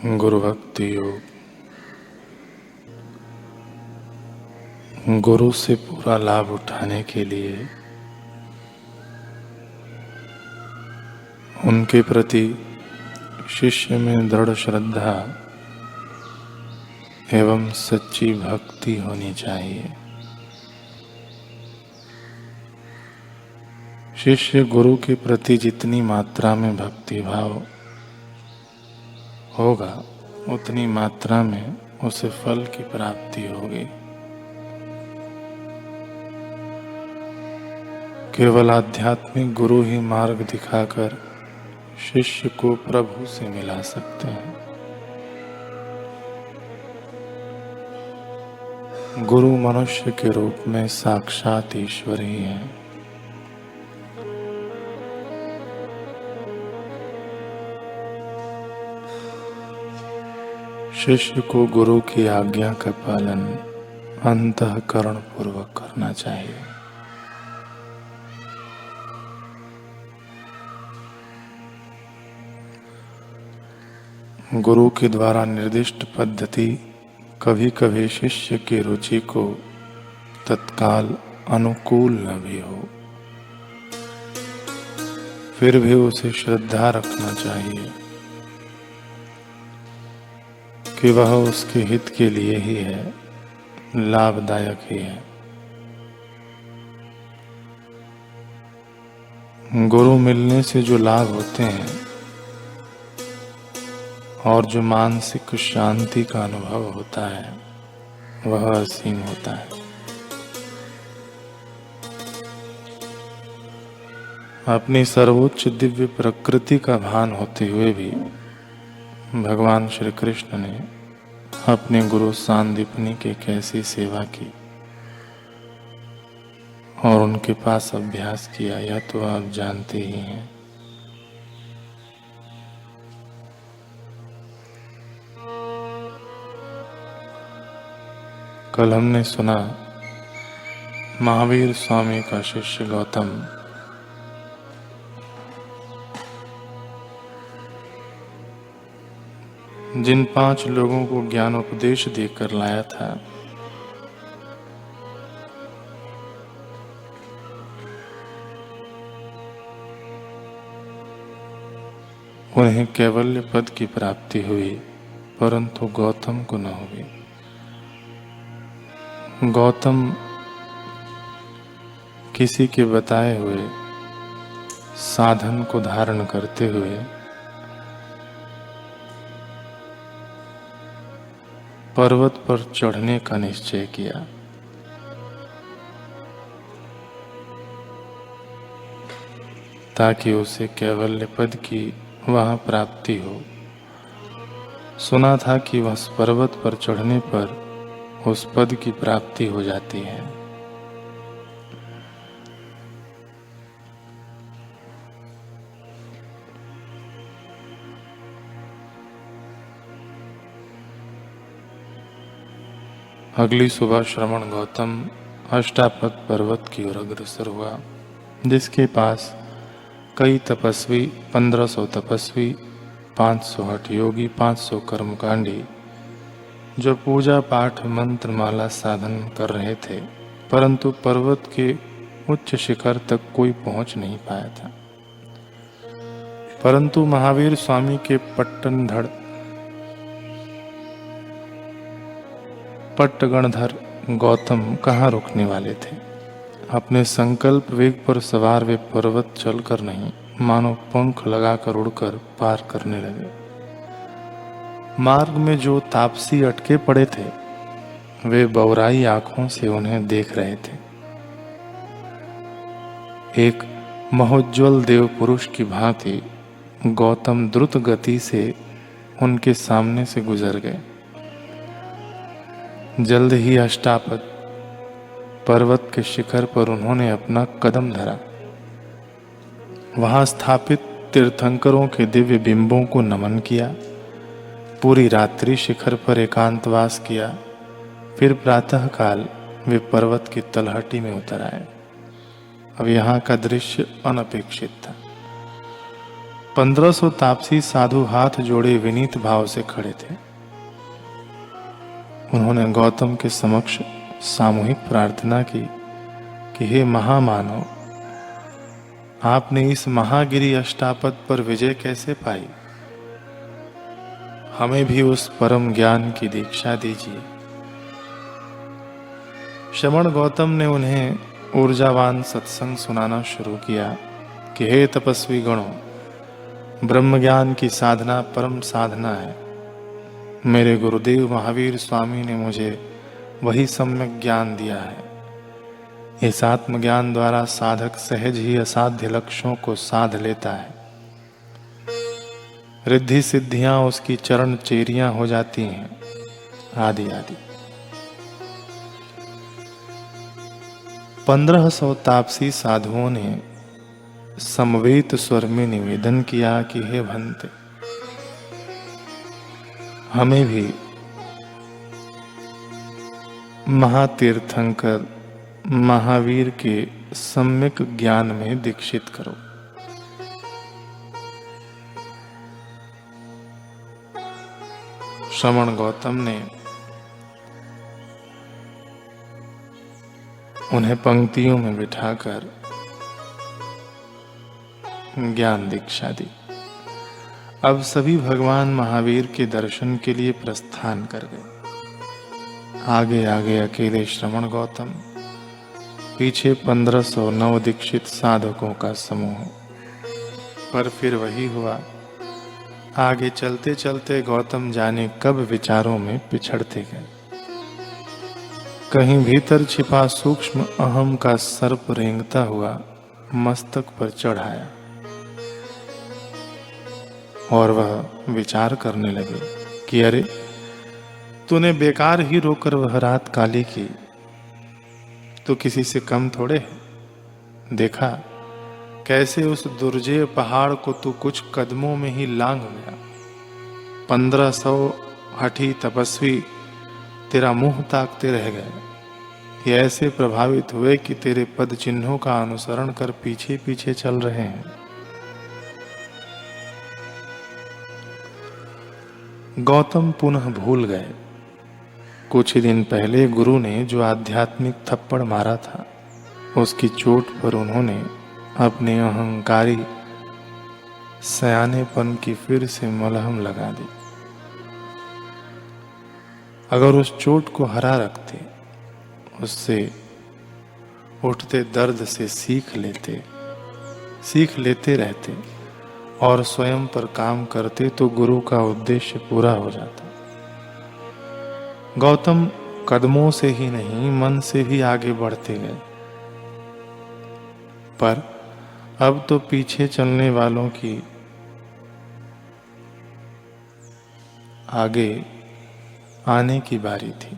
गुरु भक्ति योग। गुरु से पूरा लाभ उठाने के लिए उनके प्रति शिष्य में दृढ़ श्रद्धा एवं सच्ची भक्ति होनी चाहिए। शिष्य गुरु के प्रति जितनी मात्रा में भक्ति भाव होगा उतनी मात्रा में उसे फल की प्राप्ति होगी। केवल आध्यात्मिक गुरु ही मार्ग दिखाकर शिष्य को प्रभु से मिला सकते हैं। गुरु मनुष्य के रूप में साक्षात ईश्वर ही है। शिष्य को गुरु की आज्ञा का पालन अंतःकरण पूर्वक करना चाहिए। गुरु के द्वारा निर्दिष्ट पद्धति कभी कभी शिष्य की रुचि को तत्काल अनुकूल न भी हो, फिर भी उसे श्रद्धा रखना चाहिए कि वह उसके हित के लिए ही है, लाभदायक ही है। गुरु मिलने से जो लाभ होते हैं और जो मानसिक शांति का अनुभव होता है वह असीम होता है। अपनी सर्वोच्च दिव्य प्रकृति का भान होते हुए भी भगवान श्री कृष्ण ने अपने गुरु सांदीपनी की कैसी सेवा की और उनके पास अभ्यास किया, यह तो आप जानते ही हैं। कल हमने सुना महावीर स्वामी का शिष्य गौतम जिन 5 लोगों को ज्ञान उपदेश देकर लाया था, उन्हें कैवल्य पद की प्राप्ति हुई परंतु गौतम को न हुई। गौतम किसी के बताए हुए साधन को धारण करते हुए पर्वत पर चढ़ने का निश्चय किया। ताकि उसे कैवल्य पद की वहां प्राप्ति हो। सुना था कि उस पर्वत पर चढ़ने पर उस पद की प्राप्ति हो जाती है। अगली सुबह श्रवण गौतम अष्टापद पर्वत की ओर अग्रसर हुआ, जिसके पास कई तपस्वी, 1500 तपस्वी, 500 हठ योगी, 500 कर्मकांडी जो पूजा पाठ मंत्र माला साधन कर रहे थे, परंतु पर्वत के उच्च शिखर तक कोई पहुंच नहीं पाया था। परंतु महावीर स्वामी के पट्टगणधर गौतम कहाँ रुकने वाले थे। अपने संकल्प वेग पर सवार वे पर्वत चलकर नहीं, मानो पंख लगाकर उड़कर पार करने लगे। मार्ग में जो तापसी अटके पड़े थे वे बौराई आंखों से उन्हें देख रहे थे। एक महोज्वल देव पुरुष की भांति गौतम द्रुत गति से उनके सामने से गुजर गए। जल्द ही अष्टापद पर्वत के शिखर पर उन्होंने अपना कदम धरा। वहां स्थापित तीर्थंकरों के दिव्य बिंबों को नमन किया। पूरी रात्रि शिखर पर एकांतवास किया। फिर प्रातःकाल वे पर्वत की तलहटी में उतर आए। अब यहाँ का दृश्य अनपेक्षित था। 1500 तापसी साधु हाथ जोड़े विनीत भाव से खड़े थे। उन्होंने गौतम के समक्ष सामूहिक प्रार्थना की कि हे महामानव, आपने इस महागिरी अष्टापद पर विजय कैसे पाई? हमें भी उस परम ज्ञान की दीक्षा दीजिए। श्रमण गौतम ने उन्हें ऊर्जावान सत्संग सुनाना शुरू किया कि हे तपस्वी गणों, ब्रह्म ज्ञान की साधना परम साधना है। मेरे गुरुदेव महावीर स्वामी ने मुझे वही सम्यक ज्ञान दिया है। इस आत्मज्ञान द्वारा साधक सहज ही असाध्य लक्ष्यों को साध लेता है। रिद्धि सिद्धियां उसकी चरण चेरियां हो जाती हैं, आदि आदि। 1500 तापसी साधुओं ने समवेत स्वर में निवेदन किया कि हे भंते, हमें भी महातीर्थंकर महावीर के सम्यक ज्ञान में दीक्षित करो। श्रमण गौतम ने उन्हें पंक्तियों में बिठाकर ज्ञान दीक्षा दी। अब सभी भगवान महावीर के दर्शन के लिए प्रस्थान कर गए। आगे आगे अकेले श्रमण गौतम, पीछे 1500 नवदीक्षित साधकों का समूह। पर फिर वही हुआ, आगे चलते चलते गौतम जाने कब विचारों में पिछड़ते गए। कहीं भीतर छिपा सूक्ष्म अहम का सर्प रेंगता हुआ मस्तक पर चढ़ाया और वह विचार करने लगे कि अरे, तूने बेकार ही रोकर वह रात काली की, तो किसी से कम थोड़े है। देखा कैसे उस दुर्जय पहाड़ को तू कुछ कदमों में ही लांघ गया। 1500 हठी तपस्वी तेरा मुंह ताकते रह गए। ये ऐसे प्रभावित हुए कि तेरे पद चिन्हों का अनुसरण कर पीछे पीछे चल रहे हैं। गौतम पुनः भूल गए। कुछ ही दिन पहले गुरु ने जो आध्यात्मिक थप्पड़ मारा था, उसकी चोट पर उन्होंने अपने अहंकारी सयानेपन की फिर से मलहम लगा दी। अगर उस चोट को हरा रखते, उससे उठते दर्द से सीख लेते रहते और स्वयं पर काम करते, तो गुरु का उद्देश्य पूरा हो जाता। गौतम कदमों से ही नहीं, मन से भी आगे बढ़ते गए। पर अब तो पीछे चलने वालों की आगे आने की बारी थी।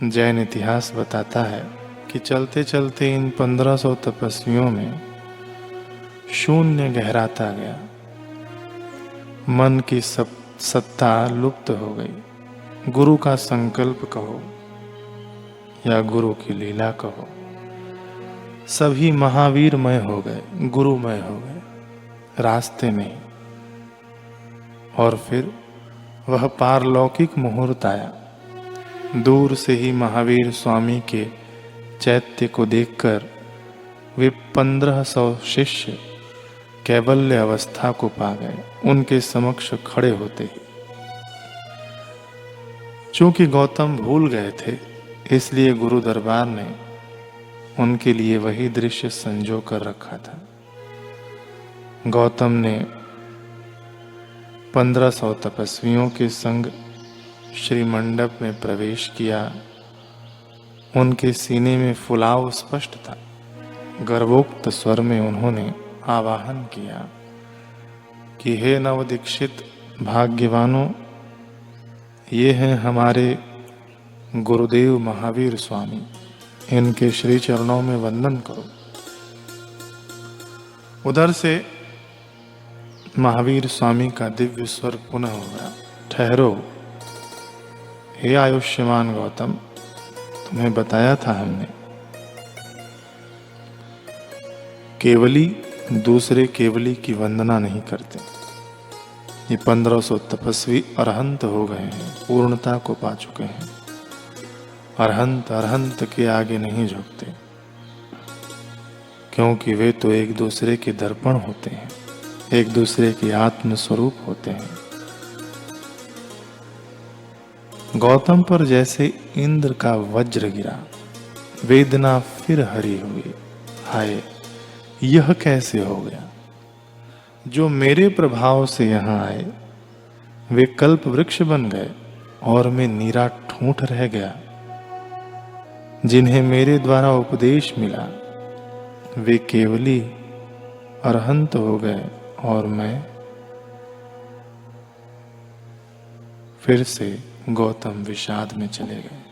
जैन इतिहास बताता है कि चलते चलते इन 1500 तपस्वियों में शून्य गहराता गया। मन की सत्ता लुप्त हो गई। गुरु का संकल्प कहो या गुरु की लीला कहो, सभी महावीरमय हो गए, गुरुमय हो गए रास्ते में। और फिर वह पारलौकिक मुहूर्त आया। दूर से ही महावीर स्वामी के चैत्य को देखकर वे 1500 शिष्य कैवल्य अवस्था को पा गए। उनके समक्ष खड़े होते ही, चूंकि गौतम भूल गए थे, इसलिए गुरु दरबार ने उनके लिए वही दृश्य संजो कर रखा था। गौतम ने 1500 तपस्वियों के संग श्री मंडप में प्रवेश किया। उनके सीने में फुलाव स्पष्ट था। गर्वोक्त स्वर में उन्होंने आवाहन किया कि हे नवदीक्षित भाग्यवानों, ये हैं हमारे गुरुदेव महावीर स्वामी, इनके श्री चरणों में वंदन करो। उधर से महावीर स्वामी का दिव्य स्वर पुनः होगा, ठहरो हे आयुष्यमान गौतम, तुम्हें बताया था हमने, केवली दूसरे केवली की वंदना नहीं करते। ये 1500 तपस्वी अरहंत हो गए हैं, पूर्णता को पा चुके हैं। अरहंत अरहंत के आगे नहीं झुकते, क्योंकि वे तो एक दूसरे के दर्पण होते हैं, एक दूसरे के आत्म स्वरूप होते हैं। गौतम पर जैसे इंद्र का वज्र गिरा, वेदना फिर हरी हुई। हाय, यह कैसे हो गया? जो मेरे प्रभाव से यहाँ आए वे कल्प वृक्ष बन गए और मैं नीरा ठूंठ रह गया। जिन्हें मेरे द्वारा उपदेश मिला वे केवली अरहंत हो गए और मैं फिर से गौतम विषाद में चले गए।